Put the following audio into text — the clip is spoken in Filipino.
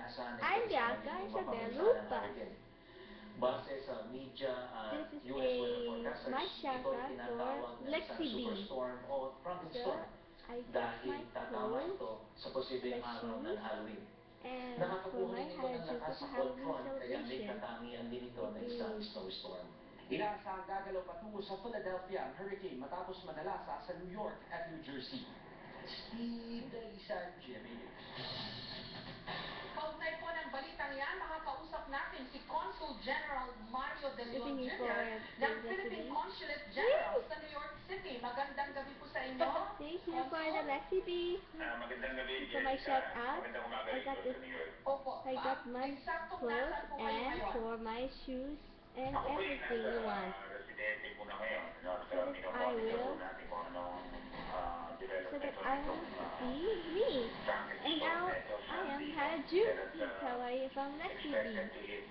inaasahan na ito I'm sa Bianca magiging Isabel mapagsalang Lupas. hurricane. Base sa media at This is US weather a forecasters, ito ay Mashaka for tinatawag na isang Lexi B. superstorm o tropical So, storm I got dahil my tatama clothes, ito sa posibleng my araw ng shoes, Halloween. and for Nakakakuha my rin ito ng Harajuku lakas sa sa cold Halloween front kaya may celebration. katangian din ito na isang snowstorm. Inaasahang gagalaw patungo sa Philadelphia ang hurricane matapos manalasa sa New York at New Jersey. Steve, Lisa, Jimmy. Kaugnay po ng balitang yan, makakausap natin si Consul General Mario De Leon Looking for Jr. a ng good Philippine recipe. Consulate General sa New York City. Magandang gabi po sa inyo. Thank you for the recipe. Magandang gabi, For my Jessica. shout out, Magandang umaga I rin got po this. sa New York. Opo. I got my Eksaktong clothes nasaan po kayo and ngayon? for my shoes and Ako po everything you want. residente po na ngayon. So that I will, natin kung anong so that development I will see me. And now I am Harajuku, Hawaii from Lexi B. expected to hit